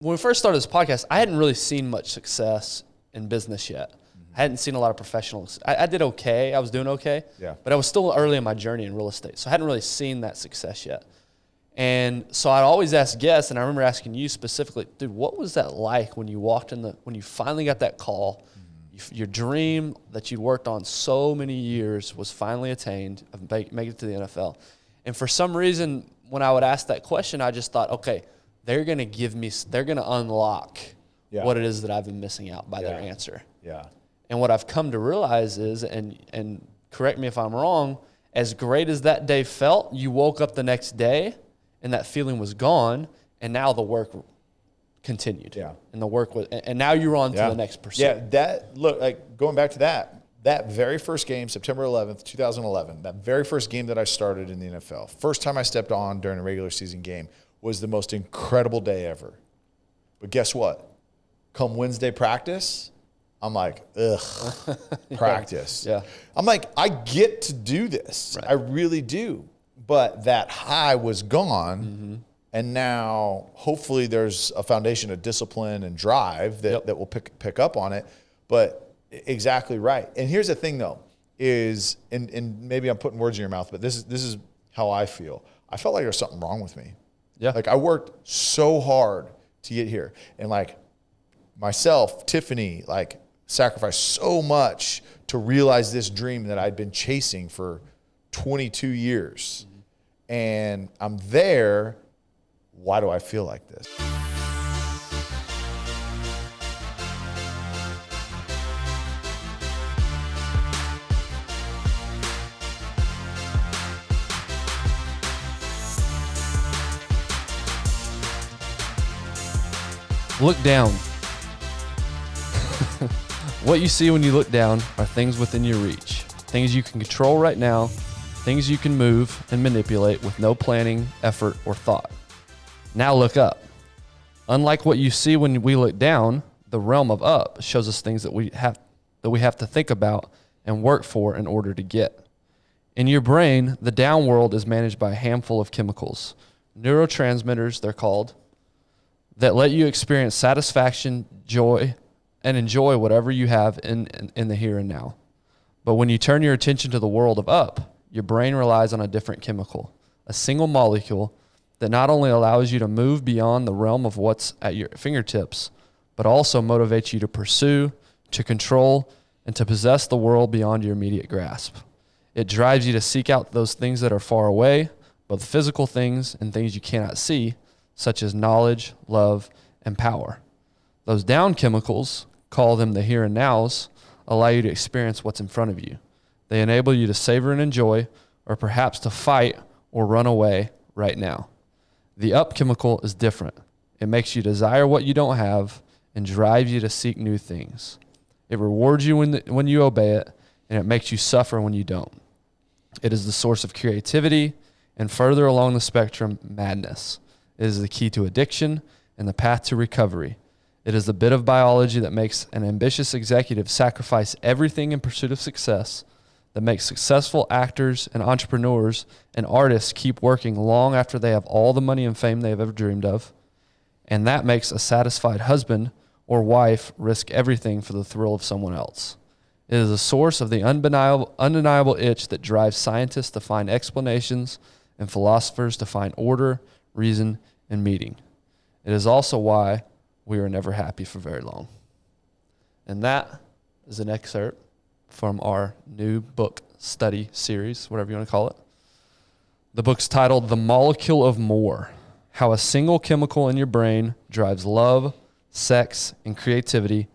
when we first started this podcast, I hadn't really seen much success in business yet. I hadn't seen a lot of professionals. I did okay. I was doing okay. Yeah. But I was still early in my journey in real estate. So I hadn't really seen that success yet. And so I'd always ask guests, and I remember asking you specifically, dude, what was that like when you walked in when you finally got that call, your dream that you'd worked on so many years was finally attained of making it to the NFL. And for some reason, when I would ask that question, I just thought, okay, they're going to unlock what it is that I've been missing out by their answer. Yeah. And what I've come to realize is, and correct me if I'm wrong, as great as that day felt, you woke up the next day and that feeling was gone, and now the work continued. Yeah. And the work was, and now you're on to the next pursuit. Yeah, going back to that very first game, September 11th, 2011, that very first game that I started in the NFL, first time I stepped on during a regular season game, was the most incredible day ever. But guess what? Come Wednesday practice, I'm like, ugh, practice. Yeah. I'm like, I get to do this. Right. I really do. But that high was gone. And now hopefully there's a foundation of discipline and drive that will pick up on it. But exactly right. And here's the thing though, is, and maybe I'm putting words in your mouth, but this is how I feel. I felt like there's something wrong with me. Yeah. Like I worked so hard to get here. And like myself, Tiffany, like sacrificed so much to realize this dream that I'd been chasing for 22 years. And I'm there. Why do I feel like this? Look down. What you see when you look down are things within your reach, things you can control right now, things you can move and manipulate with no planning, effort, or thought. Now look up. Unlike what you see when we look down, the realm of up shows us things that we have to think about and work for in order to get. In your brain, the down world is managed by a handful of chemicals, neurotransmitters they're called, that let you experience satisfaction, joy, and enjoy whatever you have in the here and now. But when you turn your attention to the world of up, your brain relies on a different chemical, a single molecule that not only allows you to move beyond the realm of what's at your fingertips, but also motivates you to pursue, to control, and to possess the world beyond your immediate grasp. It drives you to seek out those things that are far away, both physical things and things you cannot see, such as knowledge, love, and power. Those down chemicals, call them the here and nows, allow you to experience what's in front of you. They enable you to savor and enjoy, or perhaps to fight or run away right now. The up chemical is different. It makes you desire what you don't have and drives you to seek new things. It rewards you when you obey it, and it makes you suffer when you don't. It is the source of creativity and, further along the spectrum, madness. It is the key to addiction and the path to recovery. It is the bit of biology that makes an ambitious executive sacrifice everything in pursuit of success, that makes successful actors and entrepreneurs and artists keep working long after they have all the money and fame they have ever dreamed of, and that makes a satisfied husband or wife risk everything for the thrill of someone else. It is a source of the undeniable itch that drives scientists to find explanations and philosophers to find order, reason, and meaning. It is also why we are never happy for very long. And that is an excerpt from our new book study series, whatever you want to call it. The book's titled The Molecule of More: How a Single Chemical in Your Brain Drives Love, Sex, and Creativity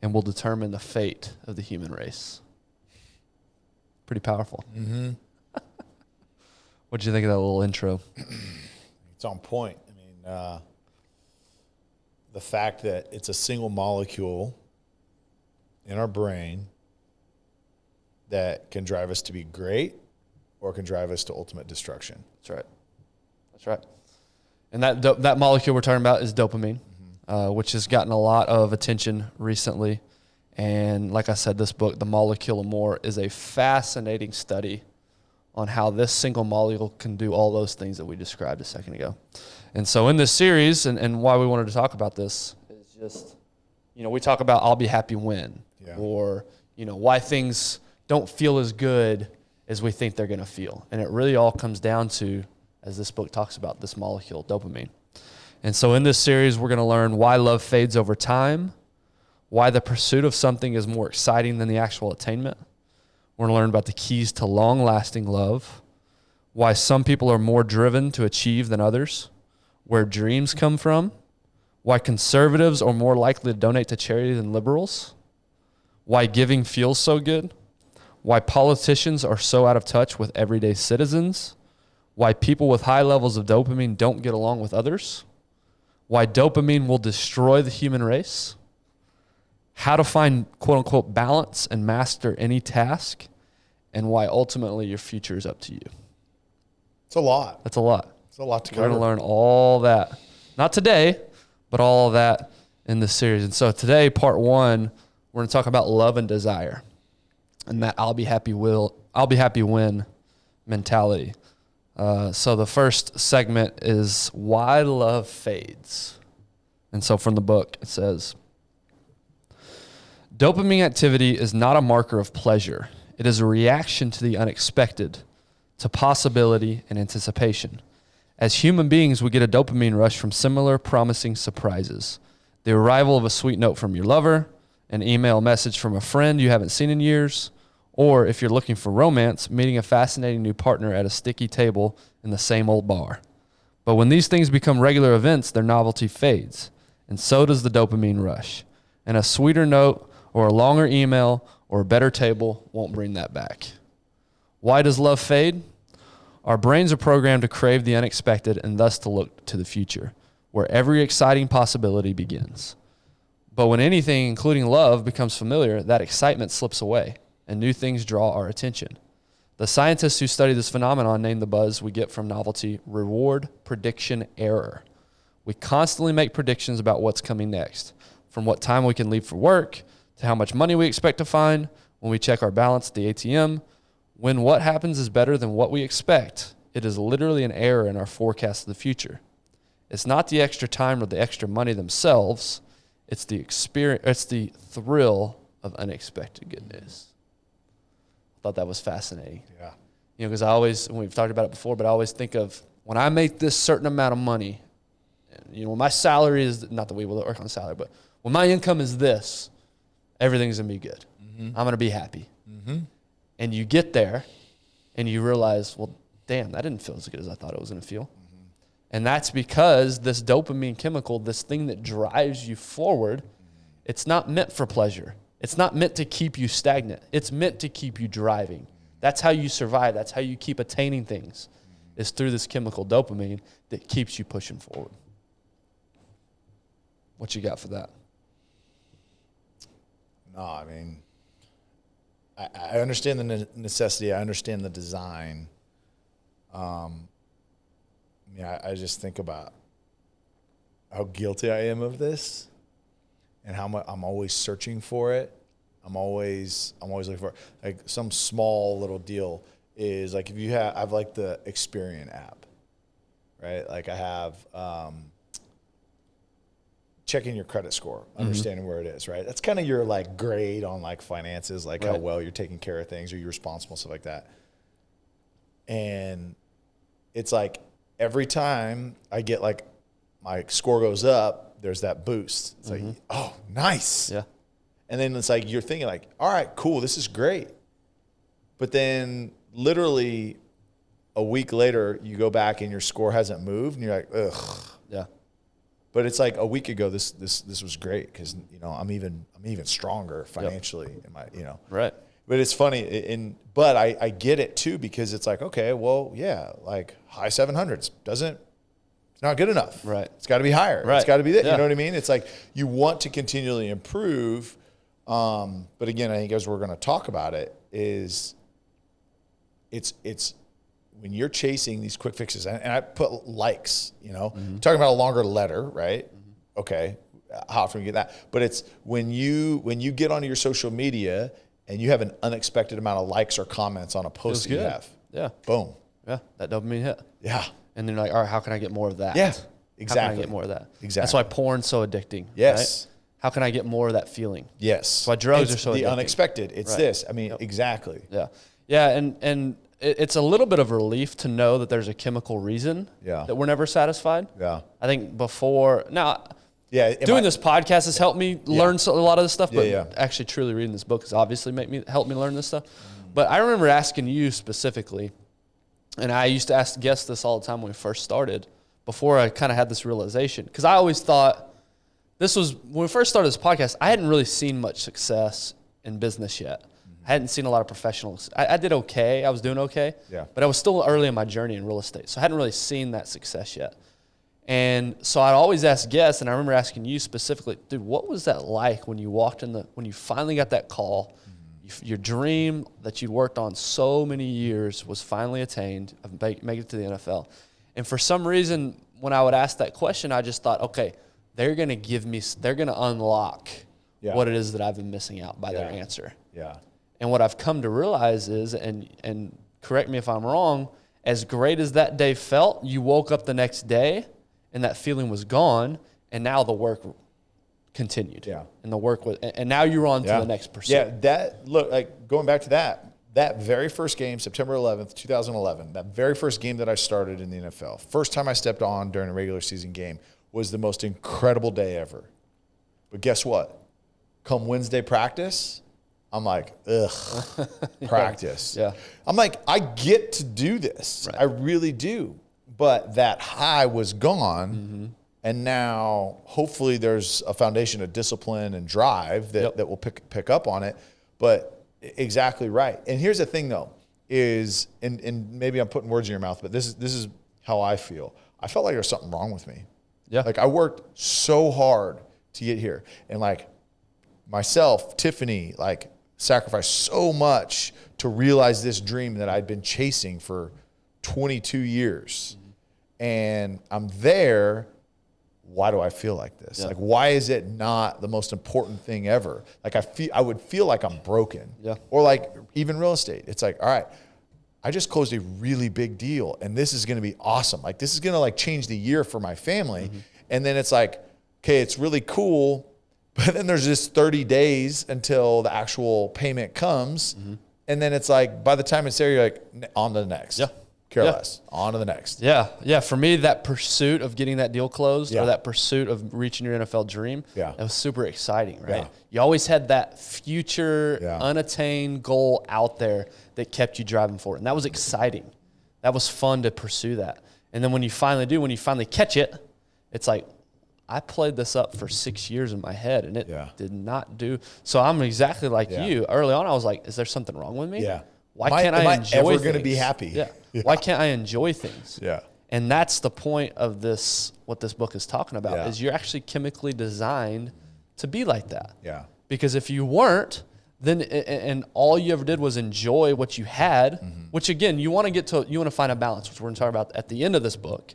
and Will Determine the Fate of the Human Race. Pretty powerful. Mm-hmm. What'd you think of that little intro? It's on point. I mean, the fact that it's a single molecule in our brain that can drive us to be great or can drive us to ultimate destruction. That's right. That's right. And that molecule we're talking about is dopamine, which has gotten a lot of attention recently. And like I said, this book, The Molecule of More, is a fascinating study on how this single molecule can do all those things that we described a second ago. And so in this series, and why we wanted to talk about this is just, we talk about I'll be happy when, or, why things don't feel as good as we think they're going to feel. And it really all comes down to, as this book talks about, this molecule, dopamine. And so in this series, we're going to learn why love fades over time, why the pursuit of something is more exciting than the actual attainment. We're going to learn about the keys to long-lasting love, why some people are more driven to achieve than others, where dreams come from, why conservatives are more likely to donate to charity than liberals, why giving feels so good, why politicians are so out of touch with everyday citizens, why people with high levels of dopamine don't get along with others, why dopamine will destroy the human race, how to find quote-unquote balance and master any task, and why ultimately your future is up to you. It's a lot. That's a lot. It's a lot to cover. We're going to learn all that. Not today, but all of that in this series. And so today, part 1, we're going to talk about love and desire and that I'll be happy when mentality. So the first segment is why love fades. And so from the book, it says, dopamine activity is not a marker of pleasure. It is a reaction to the unexpected, to possibility and anticipation. As human beings, we get a dopamine rush from similar promising surprises. The arrival of a sweet note from your lover, an email message from a friend you haven't seen in years, or if you're looking for romance, meeting a fascinating new partner at a sticky table in the same old bar. But when these things become regular events, their novelty fades, and so does the dopamine rush. And a sweeter note or a longer email or a better table won't bring that back. Why does love fade? Our brains are programmed to crave the unexpected and thus to look to the future, where every exciting possibility begins. But when anything, including love, becomes familiar, that excitement slips away, and new things draw our attention. The scientists who study this phenomenon name the buzz we get from novelty reward prediction error. We constantly make predictions about what's coming next, from what time we can leave for work, to how much money we expect to find when we check our balance at the ATM. When what happens is better than what we expect, it is literally an error in our forecast of the future. It's not the extra time or the extra money themselves. It's the experience. It's the thrill of unexpected good news. I thought that was fascinating. Yeah. Because I always, and we've talked about it before, but I always think of when I make this certain amount of money, when my salary is, not that we will work on salary, but when my income is this, everything's going to be good. Mm-hmm. I'm going to be happy. Mm-hmm. And you get there and you realize, well, damn, that didn't feel as good as I thought it was going to feel. Mm-hmm. And that's because this dopamine chemical, this thing that drives you forward, it's not meant for pleasure. It's not meant to keep you stagnant. It's meant to keep you driving. That's how you survive. That's how you keep attaining things, is through this chemical dopamine that keeps you pushing forward. What you got for that? No, I mean, I understand the necessity. I understand the design. I just think about how guilty I am of this, and how much I'm always searching for it. I'm always looking for it. Like some small little deal is like if I have like the Experian app, right? Like I have checking your credit score, understanding where it is, right? That's kind of your like grade on like finances, like how well you're taking care of things, or you're responsible, stuff like that. And it's like every time I get like my score goes up, there's that boost. It's like, oh, nice. Yeah. And then it's like you're thinking like, all right, cool, this is great. But then literally a week later, you go back and your score hasn't moved, and you're like, ugh. Yeah. But it's like a week ago, this was great because I'm even stronger financially in my Right. But it's funny, but I get it too, because it's like, okay, well, yeah, like high 700s it's not good enough. Right. It's got to be higher. Right. It's got to be this. Yeah. You know what I mean? It's like you want to continually improve. But again, I think as we're going to talk about it, is it's when you're chasing these quick fixes, and I put likes, talking about a longer letter, right? Mm-hmm. Okay, how often you get that? But it's when you get onto your social media and you have an unexpected amount of likes or comments on a post that you have. Yeah. Boom. Yeah. That dopamine hit. Yeah. And then you're like, all right, how can I get more of that? Yeah. Exactly. How can I get more of that? Exactly. That's why porn's so addicting. Yes. Right? How can I get more of that feeling? Yes. That's why drugs are so the addicting. Unexpected. It's right. this. I mean, exactly. Yeah. Yeah. And it's a little bit of a relief to know that there's a chemical reason that we're never satisfied. Yeah. I think before, now, yeah, doing this podcast has helped me learn a lot of this stuff, but Yeah. actually truly reading this book has obviously helped me learn this stuff. But I remember asking you specifically, and I used to ask guests this all the time when we first started, before I kind of had this realization, because I always thought when we first started this podcast, I hadn't really seen much success in business yet. I hadn't seen a lot of professionals. I did okay. I was doing okay. Yeah. But I was still early in my journey in real estate. So I hadn't really seen that success yet. And so I'd always ask guests, and I remember asking you specifically, dude, what was that like when you when you finally got that call, your dream that you'd worked on so many years was finally attained, of make it to the NFL. And for some reason, when I would ask that question, I just thought, okay, they're going to unlock what it is that I've been missing out by their answer. Yeah. And what I've come to realize is, and correct me if I'm wrong, as great as that day felt, you woke up the next day and that feeling was gone, and now the work continued. Yeah. And the work was, and now you're on to the next pursuit. Yeah, going back to that very first game, September 11th, 2011, that very first game that I started in the NFL, first time I stepped on during a regular season game, was the most incredible day ever. But guess what? Come Wednesday practice, I'm like, ugh, practice. Yeah. I'm like, I get to do this. Right. I really do. But that high was gone. And now hopefully there's a foundation of discipline and drive that will pick up on it. But exactly right. And here's the thing though, is, and maybe I'm putting words in your mouth, but this is how I feel. I felt like there's something wrong with me. Yeah. Like I worked so hard to get here. And like myself, Tiffany, like sacrificed so much to realize this dream that I'd been chasing for 22 years. And I'm there. Why do I feel like this? Yeah. Like, why is it not the most important thing ever? Like I would feel like I'm broken. Yeah. Or like even real estate. It's like, all right, I just closed a really big deal and this is going to be awesome. Like this is going to like change the year for my family. And then it's like, okay, it's really cool. But then there's just 30 days until the actual payment comes. And then it's like, by the time it's there, you're like, on to the next. Yeah. Care less. On to the next. Yeah. Yeah. For me, that pursuit of getting that deal closed or that pursuit of reaching your NFL dream, that was super exciting, right? Yeah. You always had that future unattained goal out there that kept you driving forward. And that was exciting. That was fun to pursue that. And then when you finally catch it, it's like, I played this up for 6 years in my head and it did not do. So I'm exactly like you. Early on, I was like, is there something wrong with me? Yeah. Why can't I enjoy things? Am I ever going to be happy? Yeah. Why can't I enjoy things? Yeah. And that's the point of this, what this book is talking about, is you're actually chemically designed to be like that. Yeah. Because if you weren't, then, and all you ever did was enjoy what you had, which again, you want to find a balance, which we're going to talk about at the end of this book.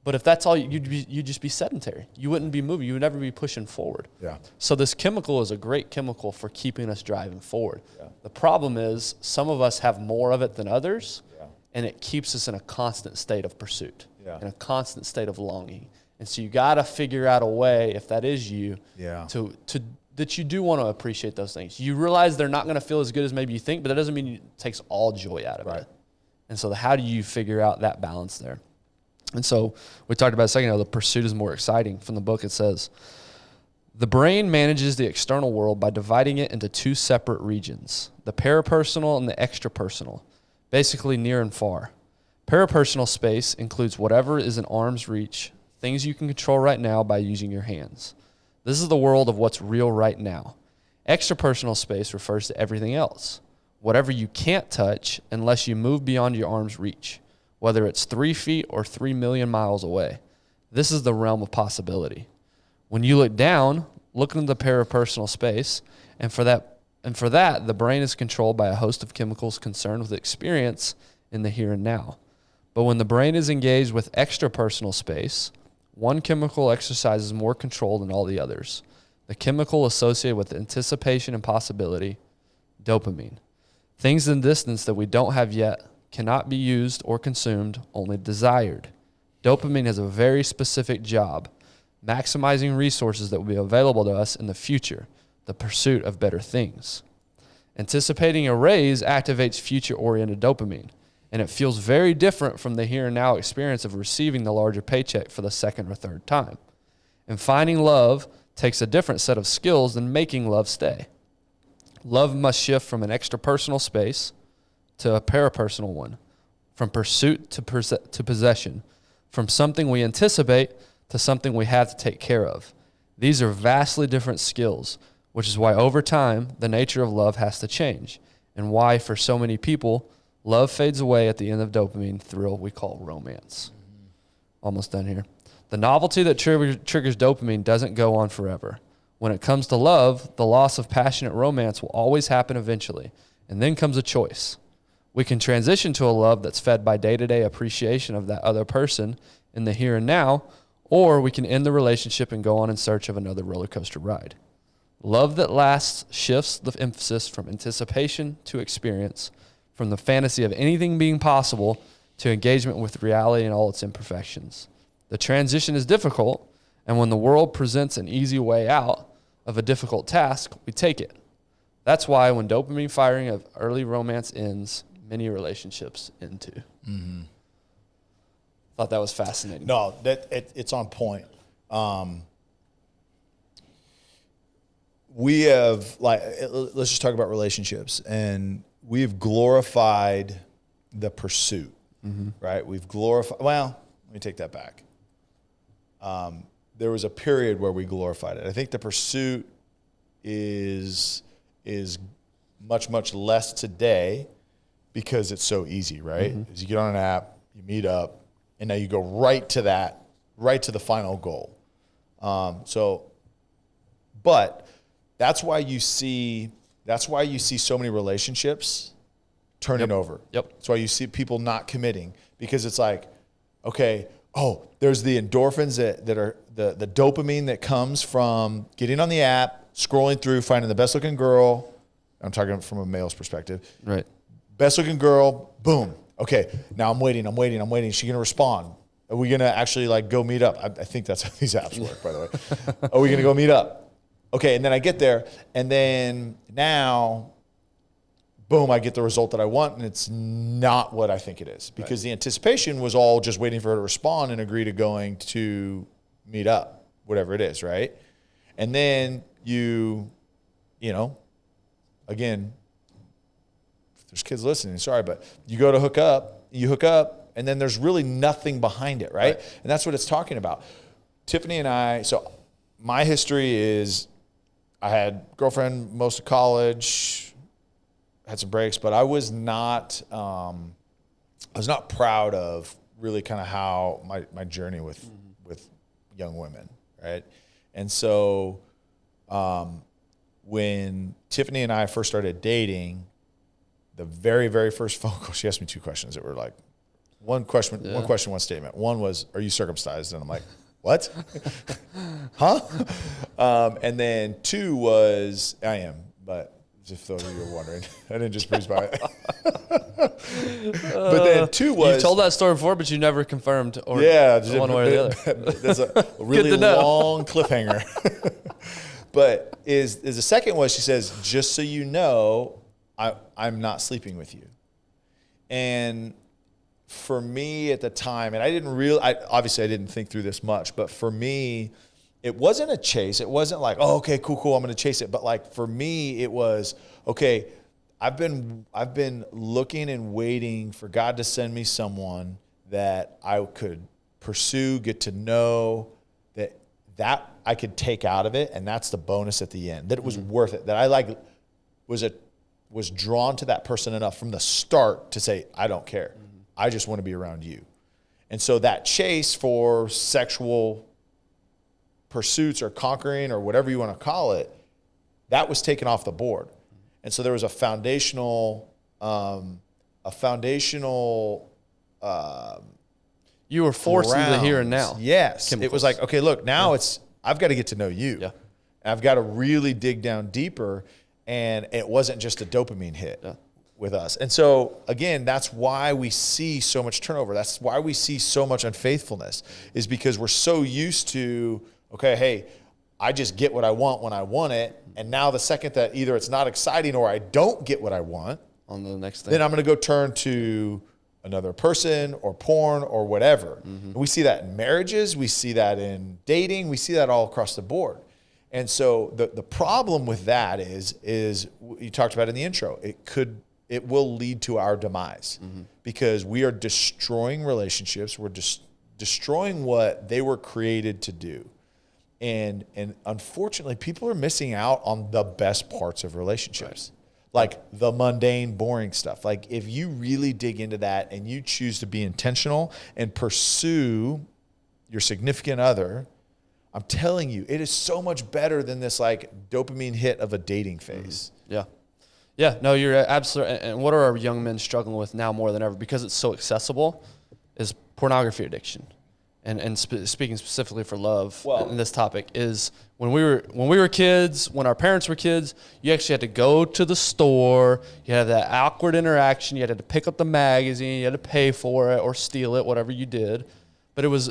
But if that's all, you'd just be sedentary. You wouldn't be moving. You would never be pushing forward. Yeah. So this chemical is a great chemical for keeping us driving forward. Yeah. The problem is some of us have more of it than others, and it keeps us in a constant state of pursuit, in a constant state of longing. And so you got to figure out a way, if that is you, to that you do want to appreciate those things. You realize they're not going to feel as good as maybe you think, but that doesn't mean it takes all joy out of it. And so how do you figure out that balance there? And so we talked about a second ago, the pursuit is more exciting. From the book, it says, the brain manages the external world by dividing it into two separate regions, the parapersonal and the extrapersonal, basically near and far. Parapersonal space includes whatever is in arm's reach, things you can control right now by using your hands. This is the world of what's real right now. Extrapersonal space refers to everything else, whatever you can't touch unless you move beyond your arm's reach, whether it's 3 feet or 3 million miles away. This is the realm of possibility. When you look down, look into the parapersonal space, and for that, the brain is controlled by a host of chemicals concerned with experience in the here and now. But when the brain is engaged with extrapersonal space, one chemical exercises more control than all the others. The chemical associated with anticipation and possibility, dopamine. Things in distance that we don't have yet, cannot be used or consumed, only desired. Dopamine has a very specific job, maximizing resources that will be available to us in the future, the pursuit of better things. Anticipating a raise activates future-oriented dopamine, and it feels very different from the here and now experience of receiving the larger paycheck for the second or third time. And finding love takes a different set of skills than making love stay. Love must shift from an extrapersonal space to a parapersonal one, from pursuit to possession, from something we anticipate to something we have to take care of. These are vastly different skills, which is why over time, the nature of love has to change, and why for so many people, love fades away at the end of dopamine thrill we call romance. Almost done here. The novelty that triggers dopamine doesn't go on forever. When it comes to love, the loss of passionate romance will always happen eventually, and then comes a choice. We can transition to a love that's fed by day-to-day appreciation of that other person in the here and now, or we can end the relationship and go on in search of another roller coaster ride. Love that lasts shifts the emphasis from anticipation to experience, from the fantasy of anything being possible to engagement with reality and all its imperfections. The transition is difficult, and when the world presents an easy way out of a difficult task, we take it. That's why when dopamine firing of early romance ends, many relationships end too. Mm-hmm. Thought that was fascinating. No, it's on point. We have, let's just talk about relationships, and we've glorified the pursuit, right? We've glorified, well, let me take that back. There was a period where we glorified it. I think the pursuit is much, much less today because it's so easy, right? As you get on an app, you meet up, and now you go right to the final goal. But that's why you see so many relationships turning over. Yep. That's why you see people not committing, because it's like, okay, there's the endorphins that are the dopamine that comes from getting on the app, scrolling through, finding the best looking girl. I'm talking from a male's perspective. Right. Best looking girl, boom. Okay, now I'm waiting. Is she going to respond? Are we going to actually go meet up? I think that's how these apps work, by the way. Are we going to go meet up? Okay, and then I get there, and then now, boom, I get the result that I want, and it's not what I think it is, because the anticipation was all just waiting for her to respond and agree to going to meet up, whatever it is, right? And then you again, if there's kids listening, sorry, but you go to hook up, and then there's really nothing behind it, right? And that's what it's talking about. Tiffany and I, so my history is I had a girlfriend most of college, had some breaks, but I was not proud of really kind of how my journey with young women, right? And so when Tiffany and I first started dating, the very, very first phone call, she asked me two questions that were like, one question, one statement. One was, "Are you circumcised?" And I'm like, "What?" Huh? And then two was, "I am," but if those of you were wondering, I didn't just breeze by it. But then two was, you've told that story before, but you never confirmed or one way or the other. There's a really long cliffhanger. But is the second was, she says, "Just so you know, I'm not sleeping with you." And for me at the time, and obviously I didn't think through this much, but for me, it wasn't a chase. It wasn't like, "Oh, okay, cool, I'm going to chase it." But for me, it was, okay, I've been looking and waiting for God to send me someone that I could pursue, get to know, that I could take out of it, and that's the bonus at the end. That it was worth it. That I was drawn to that person enough from the start to say, "I don't care. I just want to be around you." And so that chase for sexual pursuits or conquering or whatever you want to call it, that was taken off the board. And so there was a foundational you were forced into the here and now. Yes. Chemicals. It was like, okay, look, now I've got to get to know you. Yeah. And I've got to really dig down deeper. And it wasn't just a dopamine hit. Yeah. with us. And so again, that's why we see so much turnover. That's why we see so much unfaithfulness, is because we're so used to, okay, hey, I just get what I want when I want it. And now the second that either it's not exciting or I don't get what I want, on the next thing, then I'm going to go turn to another person or porn or whatever. And we see that in marriages. We see that in dating. We see that all across the board. And so the problem with that is you talked about in the intro, it will lead to our demise because we are destroying relationships. We're destroying what they were created to do. And unfortunately, people are missing out on the best parts of relationships, like the mundane, boring stuff. Like if you really dig into that and you choose to be intentional and pursue your significant other, I'm telling you, it is so much better than this like dopamine hit of a dating phase. Yeah. Yeah, no, you're absolutely. And what are our young men struggling with now more than ever, because it's so accessible, is pornography addiction. And speaking specifically for love in this topic, is when we were kids, when our parents were kids, you actually had to go to the store. You had that awkward interaction. You had to pick up the magazine. You had to pay for it or steal it, whatever you did. But there was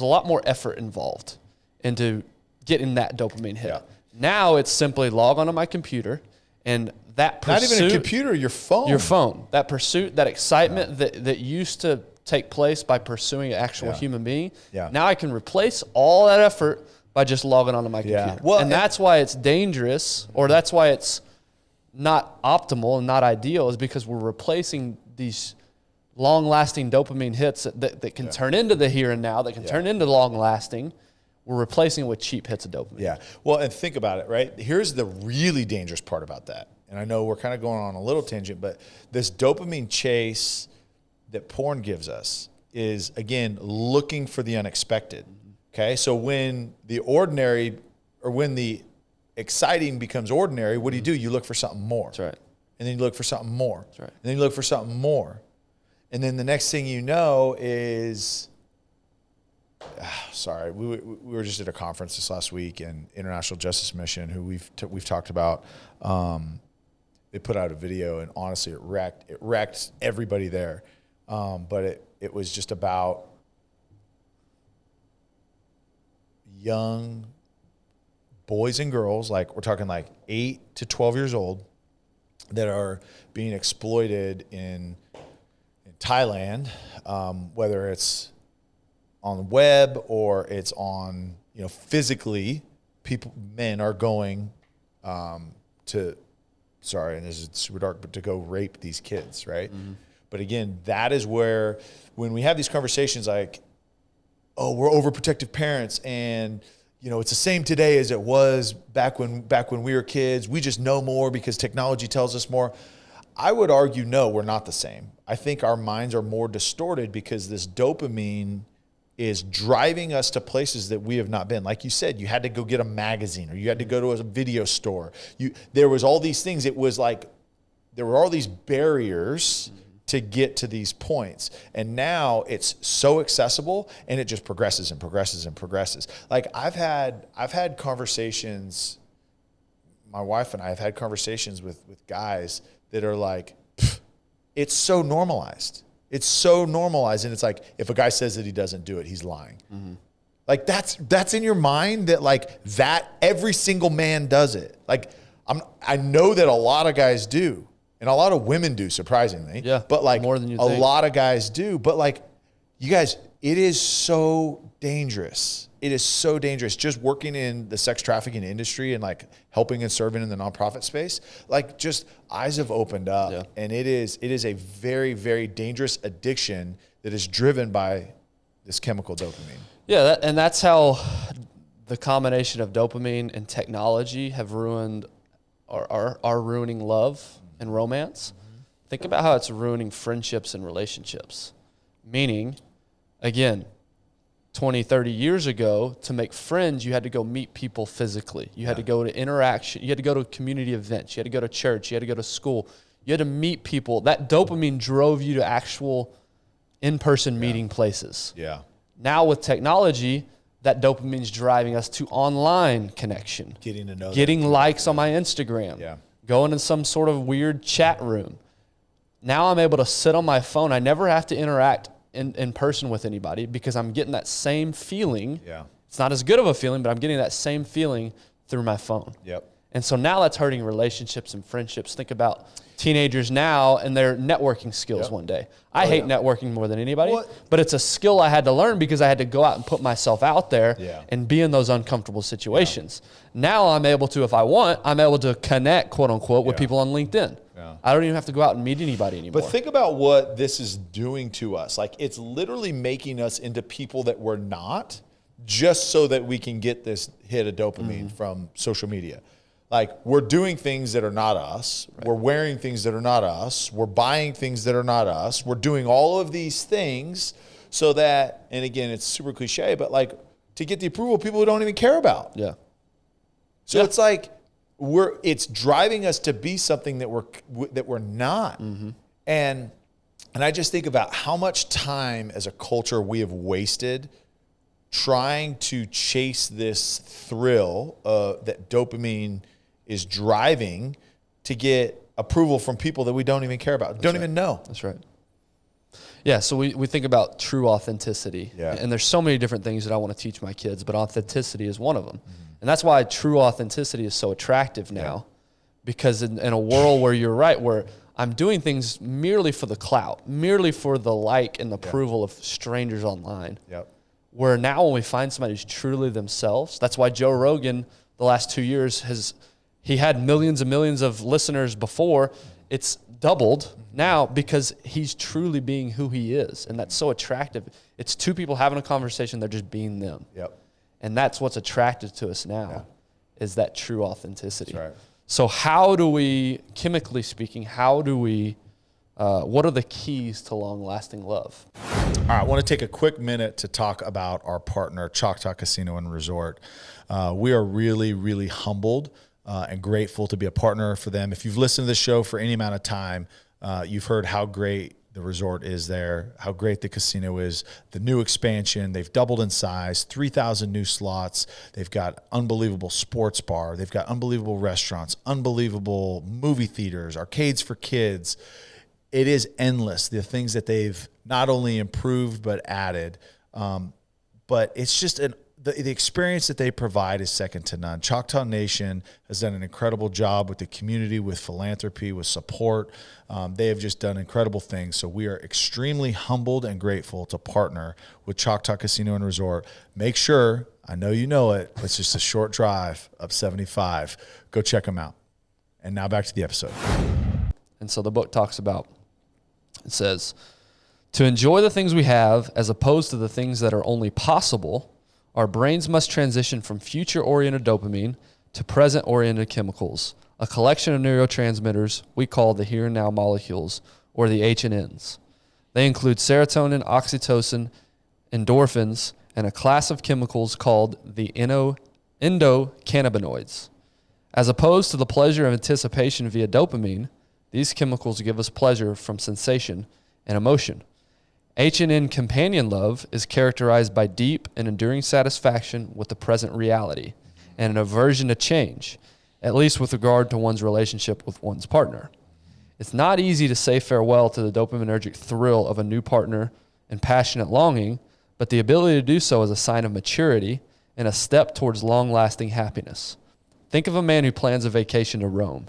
a lot more effort involved into getting that dopamine hit. Yeah. Now it's simply log onto my computer, and that pursuit, not even a computer, your phone, that pursuit, that excitement that used to take place by pursuing an actual human being. Yeah. Now I can replace all that effort by just logging onto my computer. Well, and that's why it's dangerous, or that's why it's not optimal and not ideal, is because we're replacing these long-lasting dopamine hits that can turn into the here and now, that can turn into long-lasting. We're replacing it with cheap hits of dopamine. Yeah. Well, and think about it, right? Here's the really dangerous part about that. And I know we're kind of going on a little tangent, but this dopamine chase that porn gives us is, again, looking for the unexpected. Okay? So when the ordinary, or when the exciting becomes ordinary, what do? You look for something more. That's right. And then you look for something more. That's right. And then you look for something more. And then the next thing you know is, sorry, we were just at a conference this last week, and International Justice Mission, who we've talked about, they put out a video, and honestly, it wrecked everybody there. But it was just about young boys and girls, like we're talking like 8 to 12 years old, that are being exploited in Thailand, whether it's on the web or it's on, physically, men are going to, sorry, and this is super dark, but to go rape these kids, right? Mm-hmm. But again, that is where, when we have these conversations like, oh, we're overprotective parents, and it's the same today as it was back when we were kids. We just know more because technology tells us more. I would argue, no, we're not the same. I think our minds are more distorted because this dopamine is driving us to places that we have not been. Like you said, you had to go get a magazine, or you had to go to a video store. There was all these things. It was like there were all these barriers to get to these points. And now it's so accessible, and it just progresses and progresses and progresses. Like I've had conversations, my wife and I have had conversations with guys that are like, it's so normalized. It's so normalized. And it's like, if a guy says that he doesn't do it, he's lying. Mm-hmm. Like that's in your mind, that every single man does it. Like I know that a lot of guys do. And a lot of women do, surprisingly. Yeah, but like more than you think. A lot of guys do. But like, you guys, it is so dangerous. It is so dangerous. Just working in the sex trafficking industry and like helping and serving in the nonprofit space, like just eyes have opened up. Yeah. And it is a very, very dangerous addiction that is driven by this chemical dopamine. Yeah, and that's how the combination of dopamine and technology have ruined, are ruining love and romance. Mm-hmm. Think about how it's ruining friendships and relationships. Meaning, again, 20, 30 years ago, to make friends, you had to go meet people physically. You had to go to interaction. You had to go to community events. You had to go to church. You had to go to school. You had to meet people. That dopamine drove you to actual in-person meeting places. Yeah. Now with technology, that dopamine's driving us to online connection. Getting likes on my Instagram. Yeah. Going in some sort of weird chat room. Now I'm able to sit on my phone. I never have to interact in person with anybody because I'm getting that same feeling. Yeah. It's not as good of a feeling, but I'm getting that same feeling through my phone. Yep. And so now that's hurting relationships and friendships. Think about teenagers now and their networking skills one day. I hate networking more than anybody, but it's a skill I had to learn because I had to go out and put myself out there and be in those uncomfortable situations. Now I'm able to, if I want, I'm able to connect, quote unquote, with people on LinkedIn. I don't even have to go out and meet anybody anymore. But think about what this is doing to us. Like, it's literally making us into people that we're not, just so that we can get this hit of dopamine from social media. Like, we're doing things that are not us. Right. We're wearing things that are not us. We're buying things that are not us. We're doing all of these things so that, and again, it's super cliche, but like to get the approval of people who don't even care about. Yeah. So it's like it's driving us to be something that we're not. And I just think about how much time as a culture we have wasted trying to chase this thrill that dopamine is driving to get approval from people that we don't even care about, don't even know. That's right. Yeah, so we think about true authenticity. Yeah. And there's so many different things that I want to teach my kids, but authenticity is one of them. And that's why true authenticity is so attractive now, because in a world where you're right, where I'm doing things merely for the clout, merely for the like and the approval of strangers online. Where now when we find somebody who's truly themselves, that's why Joe Rogan the last 2 years he had millions and millions of listeners before. It's doubled now because he's truly being who he is. And that's so attractive. It's two people having a conversation. They're just being them. And that's what's attractive to us now is that true authenticity. That's right. So how do we, chemically speaking, what are the keys to long-lasting love? All right, I want to take a quick minute to talk about our partner, Choctaw Casino and Resort. We are really, really humbled and grateful to be a partner for them. If you've listened to this show for any amount of time, you've heard how great the resort is there, how great the casino is, the new expansion. They've doubled in size, 3,000 new slots. They've got unbelievable sports bar. They've got unbelievable restaurants, unbelievable movie theaters, arcades for kids. It is endless, the things that they've not only improved but added. But it's just the experience that they provide is second to none. Choctaw Nation has done an incredible job with the community, with philanthropy, with support. They have just done incredible things. So we are extremely humbled and grateful to partner with Choctaw Casino and Resort. Make sure, I know you know it, it's just a short drive up 75. Go check them out. And now back to the episode. And so the book talks about, it says, to enjoy the things we have as opposed to the things that are only possible, our brains must transition from future-oriented dopamine to present-oriented chemicals, a collection of neurotransmitters we call the here and now molecules, or the H&Ns. They include serotonin, oxytocin, endorphins, and a class of chemicals called the endocannabinoids. As opposed to the pleasure of anticipation via dopamine, these chemicals give us pleasure from sensation and emotion. H&N companion love is characterized by deep and enduring satisfaction with the present reality and an aversion to change, at least with regard to one's relationship with one's partner. It's not easy to say farewell to the dopaminergic thrill of a new partner and passionate longing, but the ability to do so is a sign of maturity and a step towards long-lasting happiness. Think of a man who plans a vacation to Rome.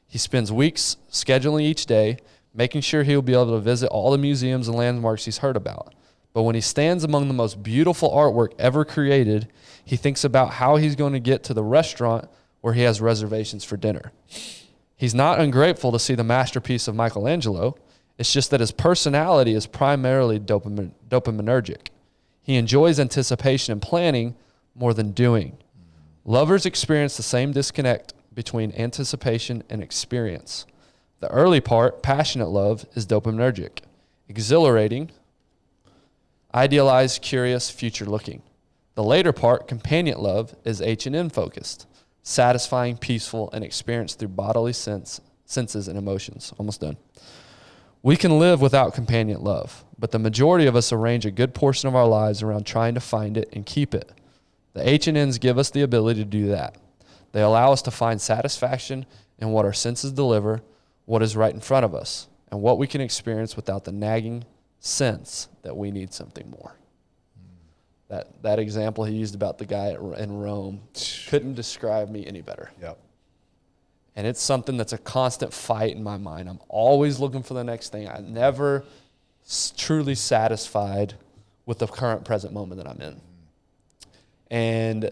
He spends weeks scheduling each day, making sure he'll be able to visit all the museums and landmarks he's heard about. But when he stands among the most beautiful artwork ever created, he thinks about how he's going to get to the restaurant where he has reservations for dinner. He's not ungrateful to see the masterpiece of Michelangelo. It's just that his personality is primarily dopaminergic. He enjoys anticipation and planning more than doing. Lovers experience the same disconnect between anticipation and experience. The early part, passionate love, is dopaminergic, exhilarating, idealized, curious, future-looking. The later part, companion love, is H&N focused, satisfying, peaceful, and experienced through bodily senses and emotions. Almost done. We can live without companion love, but the majority of us arrange a good portion of our lives around trying to find it and keep it. The H&Ns give us the ability to do that. They allow us to find satisfaction in what our senses deliver, what is right in front of us. and what we can experience without the nagging sense that we need something more. That example he used about the guy in Rome couldn't describe me any better. Yep. And it's something that's a constant fight in my mind. I'm always looking for the next thing. I'm never truly satisfied with the current present moment that I'm in. And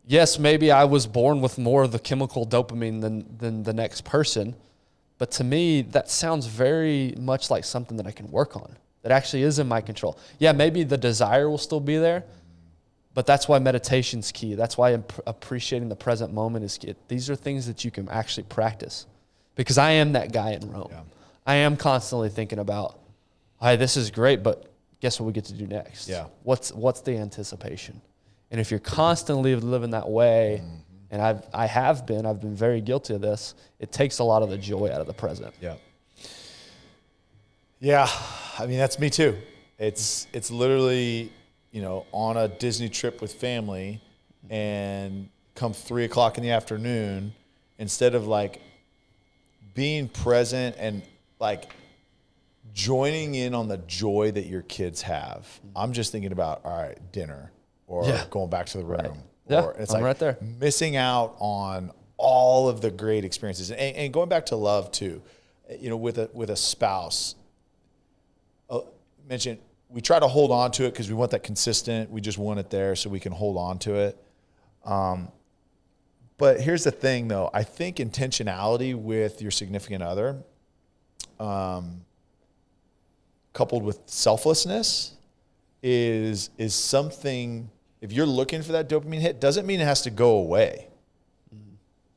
yes, maybe I was born with more of the chemical dopamine than the next person. But to me, that sounds very much like something that I can work on, that actually is in my control. Yeah, maybe the desire will still be there, but that's why meditation's key. That's why appreciating the present moment is key. These are things that you can actually practice, because I am that guy in Rome. Yeah. I am constantly thinking about, hey, this is great, but guess what we get to do next? Yeah. What's the anticipation? And if you're constantly living that way, and I've been very guilty of this, it takes a lot of the joy out of the present. Yeah. Yeah. I mean, that's me too. It's literally, on a Disney trip with family, and come 3:00 in the afternoon, instead of like being present and like joining in on the joy that your kids have, I'm just thinking about, all right, dinner, or going back to the room. Right. Yeah, or it's I'm like right there. Missing out on all of the great experiences, and going back to love too, with a spouse. Mentioned, we try to hold on to it because we want that consistent. We just want it there so we can hold on to it. But here's the thing, though. I think intentionality with your significant other, coupled with selflessness, is something. If you're looking for that dopamine hit, doesn't mean it has to go away.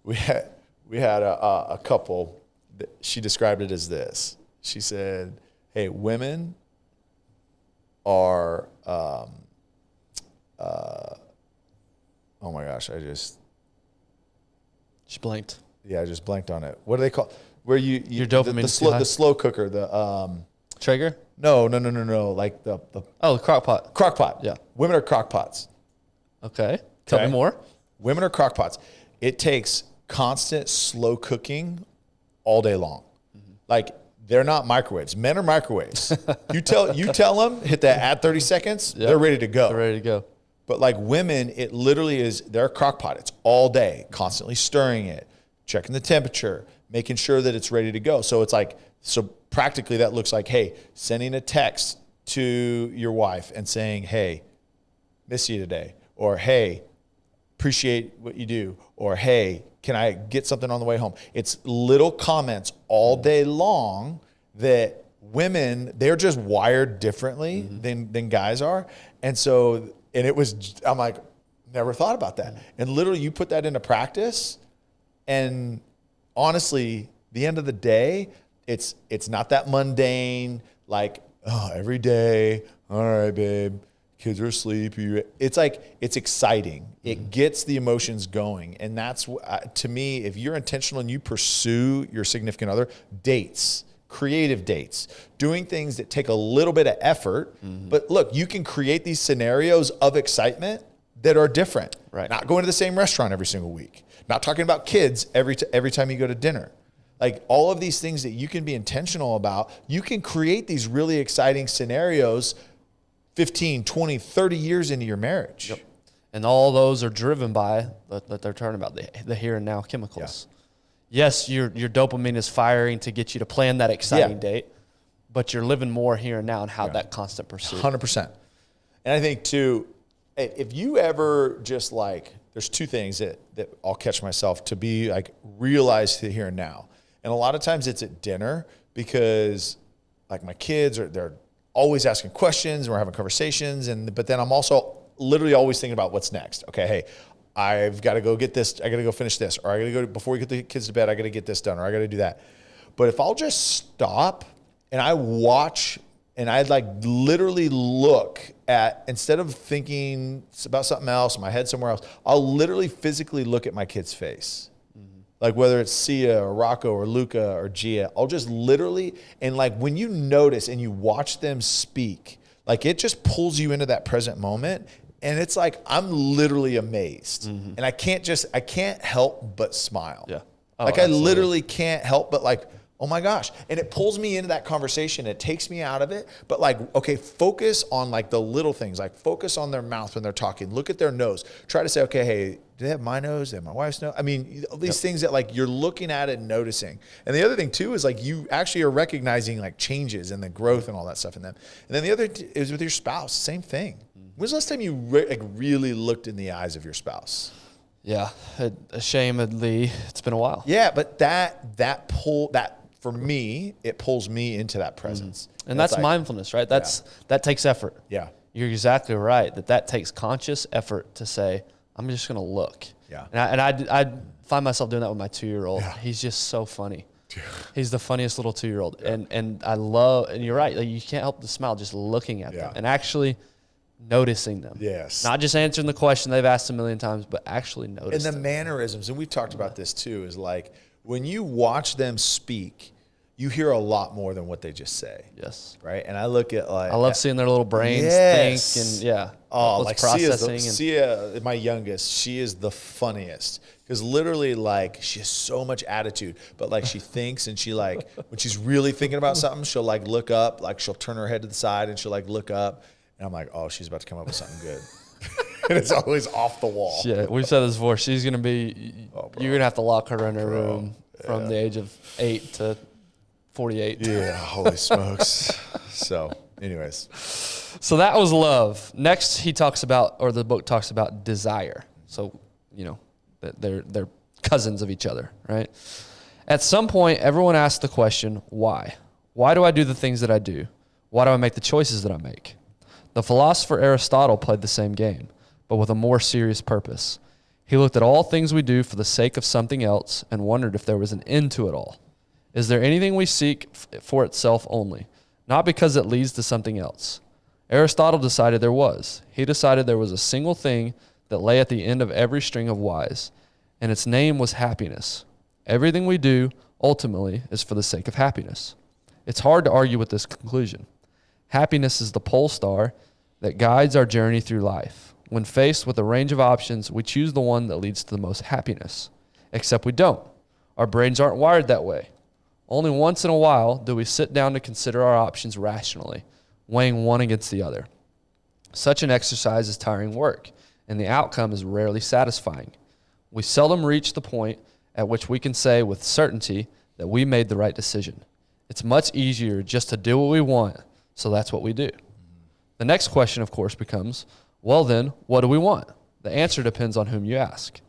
We had a couple that she described it as this. She said, "Hey, women are oh my gosh, She blanked. Yeah, I just blanked on it. What do they call where you your dopamine the slow cooker, the Traeger? No, like the crock pot. Crock pot. Yeah. Women are crock pots. Okay. Tell me more. Women are crock pots. It takes constant slow cooking all day long. Like, they're not microwaves. Men are microwaves. You tell them, hit that at 30 seconds, they're ready to go. They're ready to go. But like women, it literally is, they're a crock pot. It's all day, constantly stirring it, checking the temperature, making sure that it's ready to go. So it's like, so practically that looks like, hey, sending a text to your wife and saying, hey, miss you today. Or, hey, appreciate what you do. Or, hey, can I get something on the way home? It's little comments all day long that women, they're just wired differently than guys are. And so, and it was, I'm like, never thought about that. And literally you put that into practice, and honestly, the end of the day, it's not that mundane, like, oh, every day, all right, babe, kids are asleep. It's like, it's exciting. It gets the emotions going. And that's, to me, if you're intentional and you pursue your significant other, dates, creative dates, doing things that take a little bit of effort. But look, you can create these scenarios of excitement that are different. Right. Not going to the same restaurant every single week. Not talking about kids every time you go to dinner. Like, all of these things that you can be intentional about, you can create these really exciting scenarios 15, 20, 30 years into your marriage. Yep. And all those are driven by that they're talking about, the here and now chemicals. Yeah. Yes, your dopamine is firing to get you to plan that exciting date, but you're living more here and now and have that constant pursuit. 100%. And I think too, if you ever just like, there's two things that I'll catch myself to be like, realize the here and now. And a lot of times it's at dinner, because like my kids they're always asking questions and we're having conversations. But then I'm also literally always thinking about what's next. Okay, hey, I've got to go get this. I got to go finish this. Or I got to go, before we get the kids to bed, I got to get this done. Or I got to do that. But if I'll just stop and I watch, and I'd like literally look at, instead of thinking about something else, my head somewhere else, I'll literally physically look at my kid's face. Like, whether it's Sia or Rocco or Luca or Gia, I'll just literally, and like when you notice and you watch them speak, like it just pulls you into that present moment. And it's like, I'm literally amazed. And I can't help but smile. Yeah. I literally can't help but like, Oh my gosh. And it pulls me into that conversation. It takes me out of it. But like, okay, focus on like the little things. Like focus on their mouth when they're talking. Look at their nose. Try to say, okay, hey, do they have my nose? Do they have my wife's nose? I mean, all these things that like you're looking at it and noticing. And the other thing too is like you actually are recognizing like changes and the growth and all that stuff in them. And then the other is with your spouse. Same thing. When's the last time you really looked in the eyes of your spouse? Yeah, ashamedly, it's been a while. Yeah, but that for me, it pulls me into that presence. And that's like, mindfulness, right? That takes effort. Yeah. You're exactly right that takes conscious effort to say, I'm just going to look. Yeah. And I find myself doing that with my 2-year-old. Yeah. He's just so funny. He's the funniest little 2-year-old. Yeah. And I love, and you're right, like you can't help but smile just looking at them and actually noticing them. Yes. Not just answering the question they've asked a million times, but actually noticing. And the mannerisms, and we've talked about this too, is like when you watch them speak, you hear a lot more than what they just say. Yes. Right? And I look at like... I love seeing their little brains think and like Sia, my youngest, she is the funniest. Because literally like she has so much attitude, but like she thinks and she like, when she's really thinking about something, she'll like look up, like she'll turn her head to the side and she'll like look up. And I'm like, oh, she's about to come up with something good. And it's always off the wall. Yeah, we've said this before. She's going to be, you're going to have to lock her in her room from the age of 8 to 48. Yeah, holy smokes. So, anyways. So that was love. Next, he talks about, or the book talks about desire. So, you know, they're cousins of each other, right? At some point, everyone asks the question, why? Why do I do the things that I do? Why do I make the choices that I make? The philosopher Aristotle played the same game, but with a more serious purpose. He looked at all things we do for the sake of something else and wondered if there was an end to it all. Is there anything we seek for itself only, not because it leads to something else? Aristotle decided there was. He decided there was a single thing that lay at the end of every string of whys, and its name was happiness. Everything we do, ultimately, is for the sake of happiness. It's hard to argue with this conclusion. Happiness is the pole star that guides our journey through life. When faced with a range of options, we choose the one that leads to the most happiness. Except we don't. Our brains aren't wired that way. Only once in a while do we sit down to consider our options rationally, weighing one against the other. Such an exercise is tiring work, and the outcome is rarely satisfying. We seldom reach the point at which we can say with certainty that we made the right decision. It's much easier just to do what we want, so that's what we do. The next question, of course, becomes, well then, what do we want? The answer depends on whom you ask.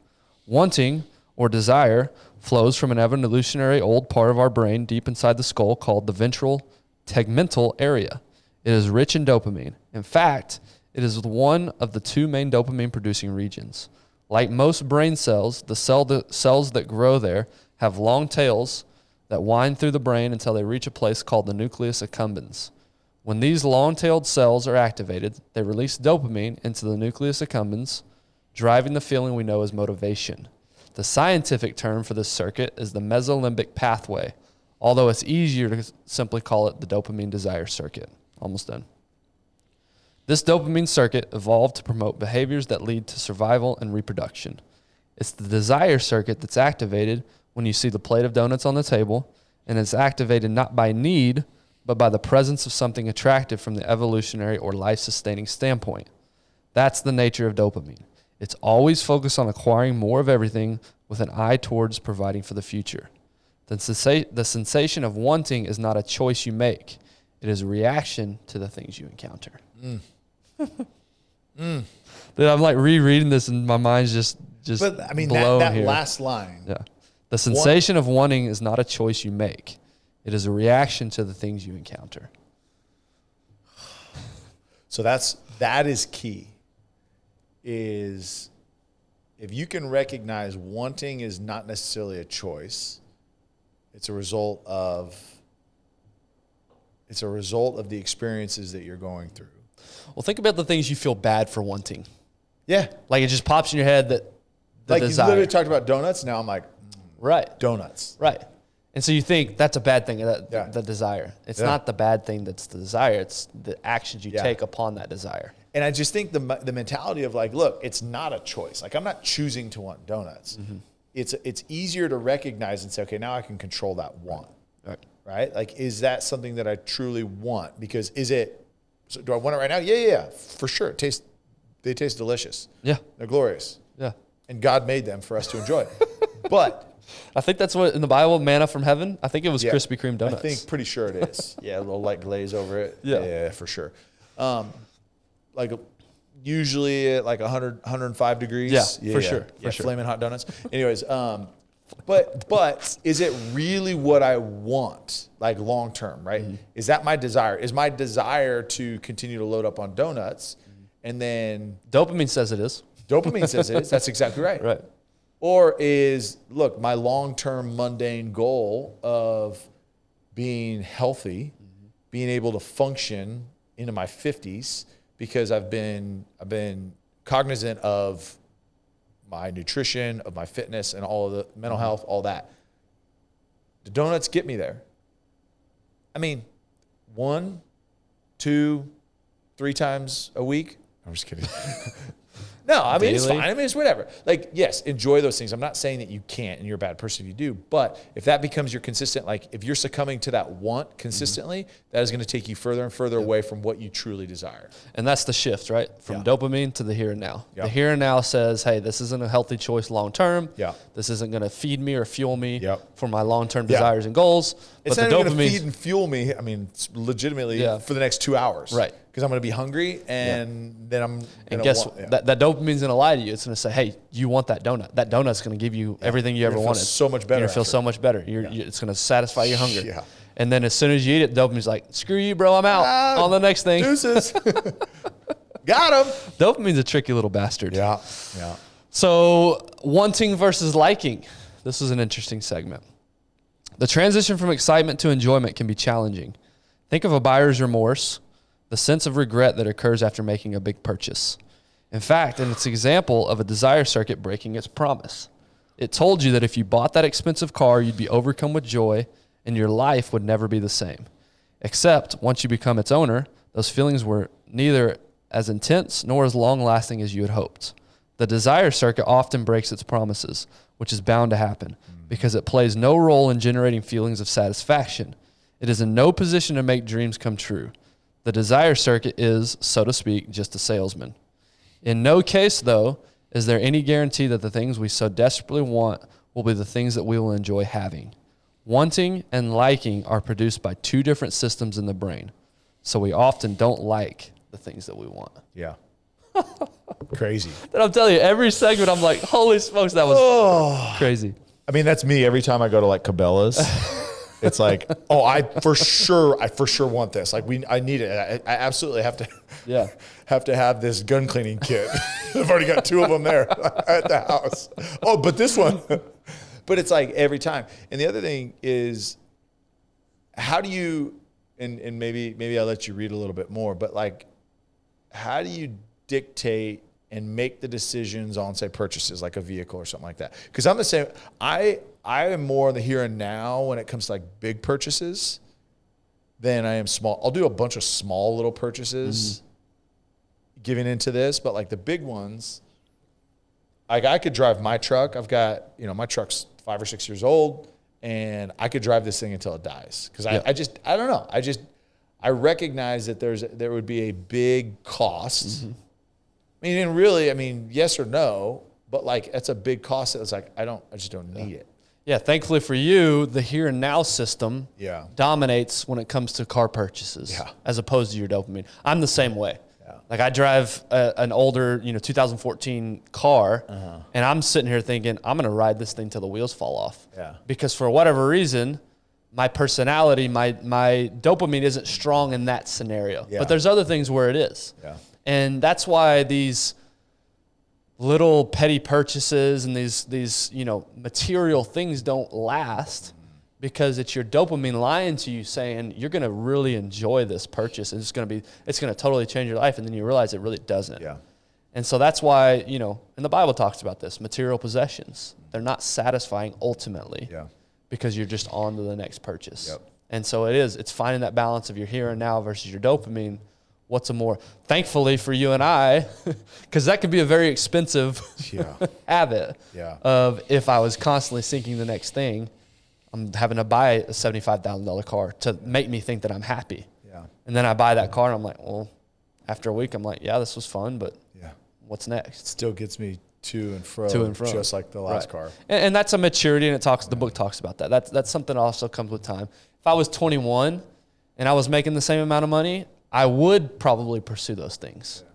Wanting, or desire, flows from an evolutionary old part of our brain deep inside the skull called the ventral tegmental area. It is rich in dopamine. In fact, it is one of the 2 main dopamine-producing regions. Like most brain cells, the cells that grow there have long tails that wind through the brain until they reach a place called the nucleus accumbens. When these long-tailed cells are activated, they release dopamine into the nucleus accumbens, driving the feeling we know as motivation. The scientific term for this circuit is the mesolimbic pathway, although it's easier to simply call it the dopamine desire circuit. Almost done. This dopamine circuit evolved to promote behaviors that lead to survival and reproduction. It's the desire circuit that's activated when you see the plate of donuts on the table, and it's activated not by need, but by the presence of something attractive from the evolutionary or life-sustaining standpoint. That's the nature of dopamine. It's always focused on acquiring more of everything with an eye towards providing for the future. The sensation of wanting is not a choice you make. It is a reaction to the things you encounter. Dude, I'm like rereading this and my mind's just but I mean, blown that here. last line. Yeah. The sensation of wanting is not a choice you make. It is a reaction to the things you encounter. So that is key. Is if you can recognize wanting is not necessarily a choice, it's a result of the experiences that you're going through. Well, think about the things you feel bad for wanting. Yeah. Like it just pops in your head that the like desire. You literally talked about donuts. Now I'm like, right. Donuts. Right. And so you think that's a bad thing, the desire. It's not the bad thing that's the desire. It's the actions you take upon that desire. And I just think the mentality of like, look, it's not a choice. Like I'm not choosing to want donuts. Mm-hmm. It's easier to recognize and say, okay, now I can control that want. Right. right? Like, is that something that I truly want? Because do I want it right now? Yeah, for sure. They taste delicious. Yeah. They're glorious. Yeah. And God made them for us to enjoy. But I think that's what in the Bible, manna from heaven. I think it was Krispy Kreme donuts. I think pretty sure it is. Yeah, a little light glaze over it. Yeah, for sure. Like usually at like 100, 105 degrees. Yeah, for sure. For sure. Flaming hot donuts. Anyways, but is it really what I want, like long term, right? Mm-hmm. Is that my desire? Is my desire to continue to load up on donuts, and then dopamine says it is. Dopamine says it is. That's exactly right. Right. Or look, my long-term mundane goal of being healthy, being able to function into my 50s, because I've been cognizant of my nutrition, of my fitness, and all of the mental health, all that. The donuts get me there. I mean, 1, 2, 3 times a week. I'm just kidding. No, I mean, It's fine. I mean, it's whatever. Like, yes, enjoy those things. I'm not saying that you can't and you're a bad person if you do, but if that becomes your consistent, like if you're succumbing to that want consistently, that is going to take you further and further away from what you truly desire. And that's the shift, right? From dopamine to the here and now. Yep. The here and now says, hey, this isn't a healthy choice long term. Yeah. This isn't going to feed me or fuel me for my long-term Yeah. desires and goals. It's but not the even going to feed and fuel me. I mean, it's legitimately for the next 2 hours. Right. Because I'm going to be hungry, and then I'm and guess that dopamine's going to lie to you. It's going to say, "Hey, you want that donut? That donut's going to give you everything you ever wanted. So much better. You're going to feel so much better. It's going to satisfy your hunger. Yeah. And then as soon as you eat it, dopamine's like, "Screw you, bro. I'm out on the next thing." Deuces. Got him. Dopamine's a tricky little bastard. Yeah. So wanting versus liking. This is an interesting segment. The transition from excitement to enjoyment can be challenging. Think of a buyer's remorse, the sense of regret that occurs after making a big purchase. In fact, it's an example of a desire circuit breaking its promise. It told you that if you bought that expensive car, you'd be overcome with joy and your life would never be the same. Except once you become its owner, those feelings were neither as intense nor as long-lasting as you had hoped. The desire circuit often breaks its promises, which is bound to happen because it plays no role in generating feelings of satisfaction. It is in no position to make dreams come true. The desire circuit is, so to speak, just a salesman. In no case, though, is there any guarantee that the things we so desperately want will be the things that we will enjoy having. Wanting and liking are produced by 2 different systems in the brain, so we often don't like the things that we want. Yeah. Crazy. And I'm telling you, every segment I'm like, holy smokes, that was crazy. I mean, that's me every time I go to like Cabela's. It's like, I for sure want this. Like I need it. I absolutely have to have this gun cleaning kit. I've already got 2 of them there at the house. Oh, but this one. But it's like every time. And the other thing is, how do you, and maybe I'll let you read a little bit more, but like, how do you dictate and make the decisions on, say, purchases like a vehicle or something like that? Because I'm the same. I am more in the here and now when it comes to like big purchases than I am small. I'll do a bunch of small little purchases giving into this, but like the big ones, like I could drive my truck. I've got, my truck's 5 or 6 years old, and I could drive this thing until it dies. Because I don't know. I recognize that there would be a big cost. I mean, yes or no, but like it's a big cost. It's like I just don't need it. Yeah, thankfully for you, the here and now system dominates when it comes to car purchases as opposed to your dopamine. I'm the same way. Yeah. Like I drive an older, 2014 car, and I'm sitting here thinking, I'm going to ride this thing till the wheels fall off. Yeah. Because for whatever reason, my personality, my dopamine isn't strong in that scenario. Yeah. But there's other things where it is. Yeah. And that's why these little petty purchases and these material things don't last, because it's your dopamine lying to you saying you're going to really enjoy this purchase and it's going to totally change your life, and then you realize it really doesn't. Yeah. And so that's why, and the Bible talks about this, material possessions, they're not satisfying ultimately. Yeah. Because you're just on to the next purchase. Yep. And so it's finding that balance of your here and now versus your dopamine. What's a more, thankfully for you and I, because that could be a very expensive habit of if I was constantly seeking the next thing, I'm having to buy a $75,000 car to make me think that I'm happy. Yeah. And then I buy that car and I'm like, well, after a week, I'm like, yeah, this was fun, but what's next? Still gets me to and fro, just like the last car. And that's a maturity, and the book talks about that. That's something that also comes with time. If I was 21 and I was making the same amount of money, I would probably pursue those things. Yeah.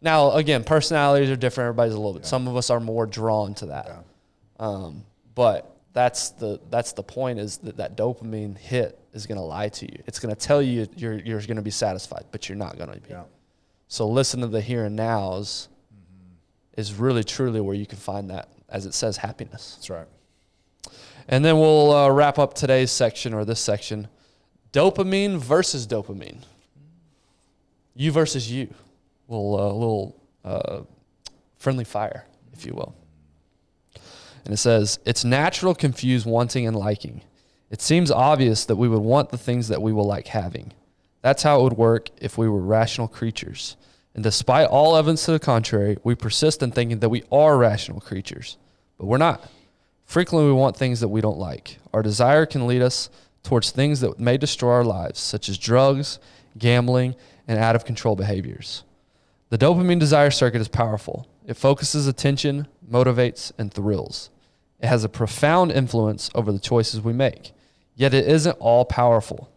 Now, again, personalities are different. Everybody's a little bit. Some of us are more drawn to that. Yeah. But that's the point, is that dopamine hit is going to lie to you. It's going to tell you you're going to be satisfied, but you're not going to be. Yeah. So listen to the here and nows is really, truly where you can find that, as it says, happiness. That's right. And then we'll wrap up today's section, or this section, dopamine versus dopamine. You versus you. Little friendly fire, if you will. And it says, it's natural to confuse wanting and liking. It seems obvious that we would want the things that we will like having. That's how it would work if we were rational creatures. And despite all evidence to the contrary, we persist in thinking that we are rational creatures. But we're not. Frequently, we want things that we don't like. Our desire can lead us towards things that may destroy our lives, such as drugs, gambling, and out-of-control behaviors. The dopamine desire circuit is powerful. It focuses attention, motivates, and thrills. It has a profound influence over the choices we make. Yet it isn't all powerful.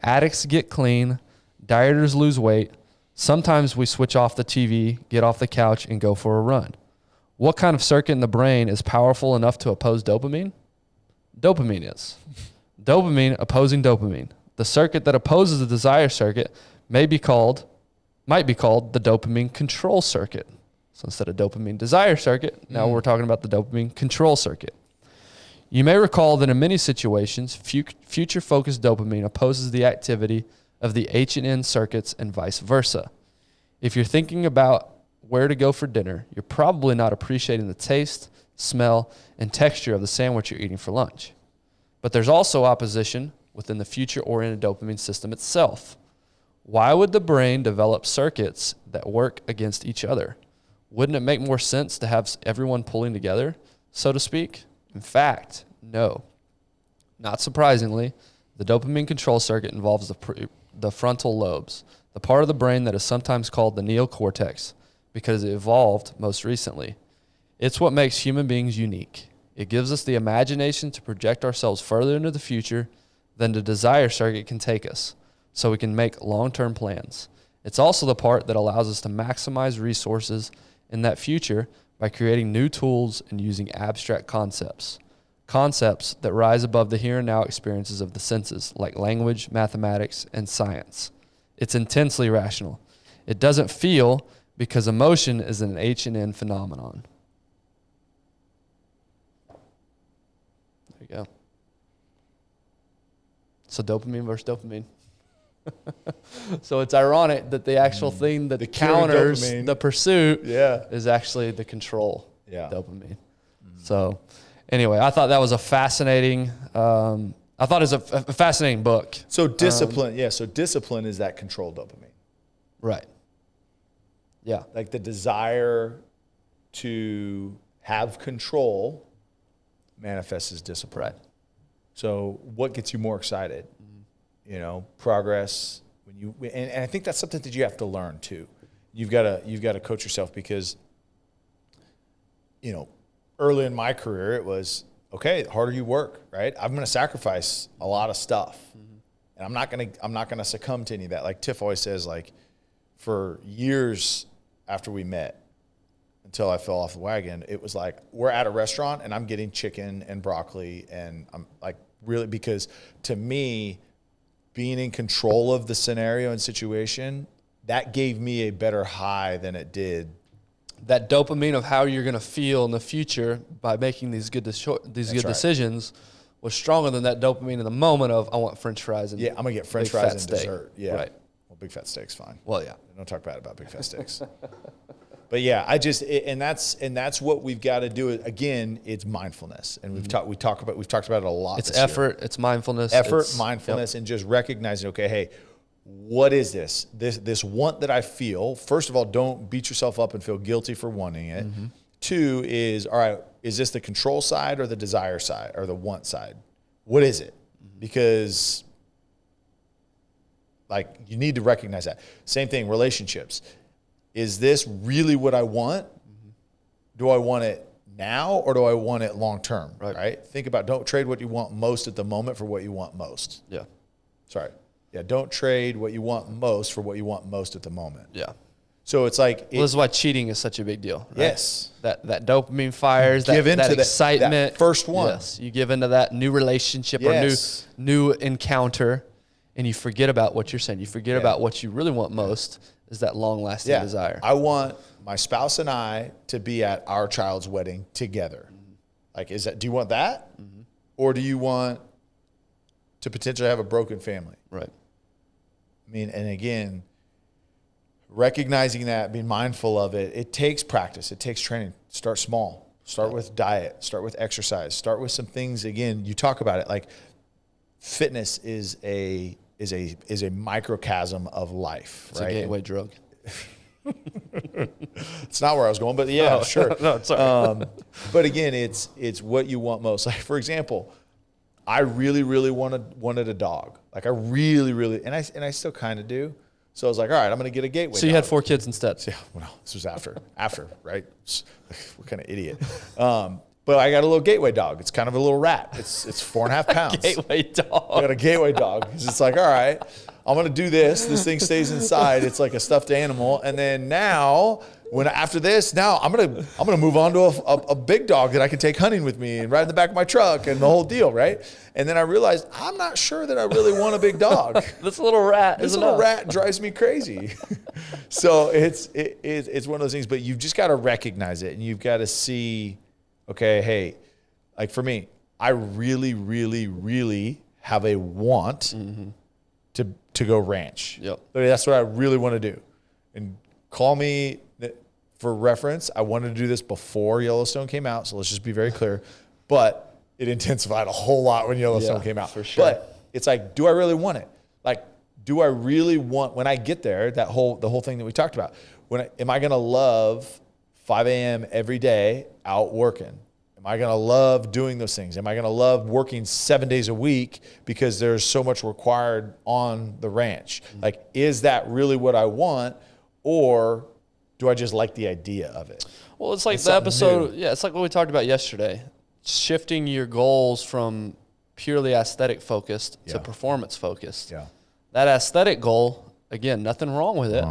Addicts get clean. Dieters lose weight. Sometimes we switch off the TV, get off the couch, and go for a run. What kind of circuit in the brain is powerful enough to oppose dopamine? Dopamine is. Dopamine opposing dopamine. The circuit that opposes the desire circuit might be called the dopamine control circuit. So instead of dopamine desire circuit, now we're talking about the dopamine control circuit. You may recall that in many situations, future-focused dopamine opposes the activity of the H&N circuits and vice versa. If you're thinking about where to go for dinner, you're probably not appreciating the taste, smell, and texture of the sandwich you're eating for lunch. But there's also opposition within the future-oriented dopamine system itself. Why would the brain develop circuits that work against each other? Wouldn't it make more sense to have everyone pulling together, so to speak? In fact, no. Not surprisingly, the dopamine control circuit involves the frontal lobes, the part of the brain that is sometimes called the neocortex because it evolved most recently. It's what makes human beings unique. It gives us the imagination to project ourselves further into the future than the desire circuit can take us, so we can make long-term plans. It's also the part that allows us to maximize resources in that future by creating new tools and using abstract concepts that rise above the here and now experiences of the senses, like language, mathematics, and science. It's intensely rational. It doesn't feel because emotion is an H&N phenomenon. There you go. So dopamine versus dopamine. So it's ironic that the actual thing that counters the pursuit is actually the control dopamine. So anyway, I thought that was a fascinating, a fascinating book. So discipline, so discipline is that control dopamine. Right. Yeah. Like the desire to have control manifests as discipline. Right. So what gets you more excited? Progress. And I think that's something that you have to learn too. You've got to coach yourself because, early in my career, it was, okay, the harder you work, right? I'm going to sacrifice a lot of stuff, and I'm not going to succumb to any of that. Like Tiff always says, like for years after we met, until I fell off the wagon, it was like we're at a restaurant and I'm getting chicken and broccoli, and I'm like really, because to me, being in control of the scenario and situation, that gave me a better high than it did. That dopamine of how you're going to feel in the future by making these good decisions was stronger than that dopamine in the moment of, I want French fries. And I'm going to get French fries and steak. Dessert. Yeah. Right. Well, big fat steak's fine. Well, yeah. Don't talk bad about big fat steaks. But yeah, and that's what we've got to do. Again, it's mindfulness, and we've talked about it a lot. It's effort, it's mindfulness, mindfulness, and just recognizing, okay, hey, what is this? This want that I feel. First of all, don't beat yourself up and feel guilty for wanting it. Two is, all right, is this the control side or the desire side or the want side? what is it? Because like you need to recognize that. Same thing, relationships. Is this really what I want? Do I want it now or do I want it long term? Right? Think about, don't trade what you want most at the moment for what you want most. Yeah. Sorry. Yeah. Don't trade what you want most for what you want most at the moment. Yeah. So it's like, Well, this is why cheating is such a big deal. Right? Yes. That dopamine fires, Give that into excitement. that first one. Yes. You give into that new relationship Yes. or new encounter, and you forget about what you're saying. You forget about what you really want most is that long-lasting desire. I want my spouse and I to be at our child's wedding together. Like, do you want that? Or do you want to potentially have a broken family? Right. I mean, and again, recognizing that, being mindful of it, it takes practice. It takes training. Start small. Start with diet. Start with exercise. Start with some things. Again, you talk about it like fitness is a microcosm of life. It's right? a gateway drug. It's not where I was going, but yeah, sure. No, sorry. But again, it's what you want most. Like, for example, I really, really wanted a dog. Like I really, and I still kind of do. So I was like, all right, I'm going to get a gateway. So you dog. had 4 kids instead. Yeah, well, this was after, right? What kind of idiot? But I got a little gateway dog. It's kind of a little rat. It's 4.5 pounds. Gateway dog. I got a gateway dog. It's like, all right, I'm going to do this. This thing stays inside. It's like a stuffed animal. And then now, after this, I'm going to move on to a big dog that I can take hunting with me and ride in the back of my truck and the whole deal, right? And then I realized I'm not sure that I really want a big dog. This little rat drives me crazy. So it's one of those things, but you've just got to recognize it and you've got to see, okay, hey, like for me, I really, really, really have a want to go ranch. Yep. That's what I really want to do. And call me for reference. I wanted to do this before Yellowstone came out, so let's just be very clear. But it intensified a whole lot when Yellowstone came out. For sure. But it's like, do I really want it? Like, do I really want, when I get there, the whole thing that we talked about, am I going to love 5 a.m. every day out working? Am I going to love doing those things? Am I going to love working 7 days a week because there's so much required on the ranch? Like, is that really what I want? Or do I just like the idea of it? Well, it's like the episode. Yeah, it's like what we talked about yesterday. Shifting your goals from purely aesthetic focused to performance focused. Yeah. That aesthetic goal, again, nothing wrong with it.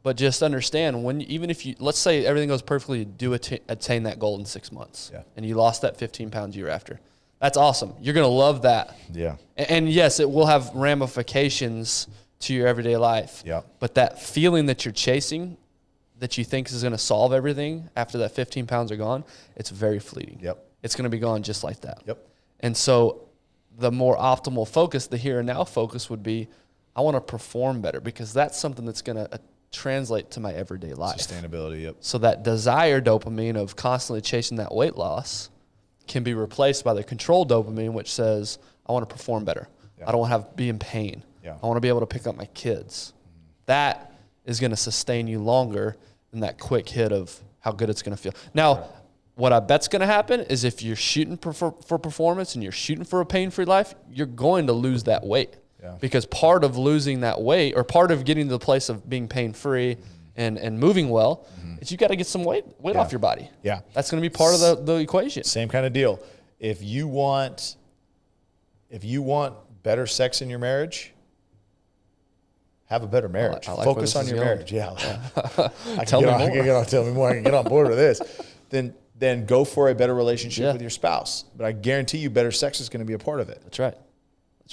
But just understand even if you, let's say everything goes perfectly, you do attain that goal in 6 months, and you lost that 15 pounds year after. That's awesome. You're going to love that. Yeah. And yes, it will have ramifications to your everyday life. Yeah. But that feeling that you're chasing, that you think is going to solve everything after that 15 pounds are gone, it's very fleeting. Yep. It's going to be gone just like that. Yep. And so the more optimal focus, the here and now focus would be, I want to perform better because that's something that's going to translate to my everyday life. Sustainability, yep. So that desire dopamine of constantly chasing that weight loss can be replaced by the control dopamine, which says, I want to perform better. Yeah. I don't want to be in pain. Yeah. I want to be able to pick up my kids. That is going to sustain you longer than that quick hit of how good it's going to feel. Now, what I bet's going to happen is if you're shooting for performance and you're shooting for a pain-free life, you're going to lose that weight. Yeah. Because part of losing that weight or part of getting to the place of being pain-free and moving well is you got to get some weight off your body. Yeah. That's going to be part of the equation. Same kind of deal. If you want better sex in your marriage, have a better marriage. I like Focus on your marriage. Yeah. Tell me more. I can get on board with this. Then go for a better relationship with your spouse. But I guarantee you better sex is going to be a part of it. That's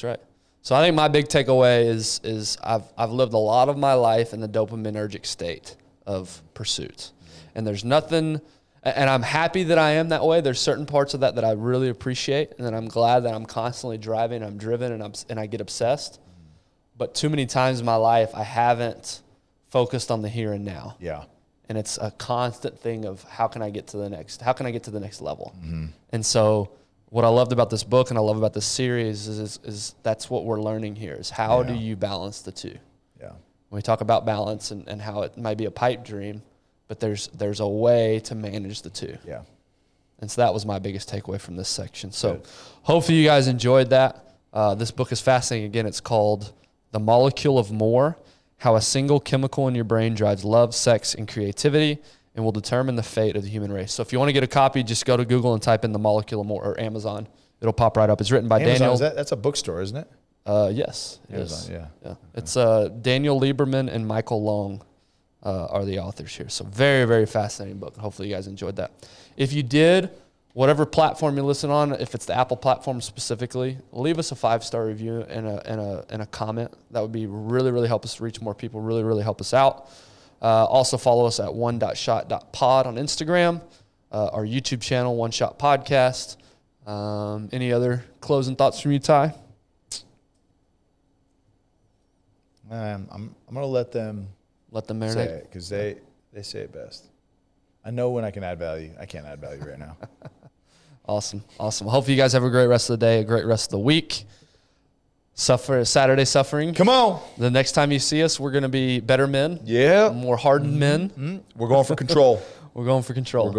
right. So I think my big takeaway is I've lived a lot of my life in the dopaminergic state of pursuit. And there's nothing, and I'm happy that I am that way. There's certain parts of that I really appreciate, and then I'm glad that I'm constantly driving, I'm driven, and I get obsessed. But too many times in my life, I haven't focused on the here and now. Yeah. And it's a constant thing of how can I get to the next level? And so what I loved about this book and I love about this series is that's what we're learning here is how do you balance the two? Yeah. When we talk about balance and how it might be a pipe dream, but there's a way to manage the two. Yeah. And so that was my biggest takeaway from this section. So hopefully you guys enjoyed that. This book is fascinating. Again, it's called The Molecule of More, How a Single Chemical in Your Brain Drives Love, Sex, and Creativity and Will Determine the Fate of the Human Race. So if you want to get a copy, just go to Google and type in The Molecule of More, or Amazon. It'll pop right up. It's written by Amazon, Daniel. that's a bookstore, isn't it? Yes. Amazon, yeah. It's Daniel Lieberman and Michael Long are the authors here. So very, very fascinating book. Hopefully you guys enjoyed that. If you did, whatever platform you listen on, if it's the Apple platform specifically, leave us a 5-star review and a comment. That would be really, really help us reach more people, really, really help us out. Also follow us at one.shot.pod on Instagram, our YouTube channel, One Shot Podcast. Any other closing thoughts from you, Ty? I'm going to let them marinate. say it, because they say it best. I know when I can add value. I can't add value right now. Awesome. Hopefully you guys have a great rest of the day, a great rest of the week. Saturday suffering. Come on. The next time you see us, we're going to be better men. Yeah. More hardened men. Mm-hmm. We're going for control. We're going for control.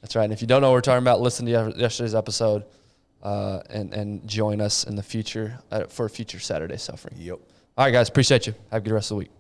That's right. And if you don't know what we're talking about, listen to yesterday's episode and join us in the future for future Saturday suffering. Yep. All right, guys. Appreciate you. Have a good rest of the week.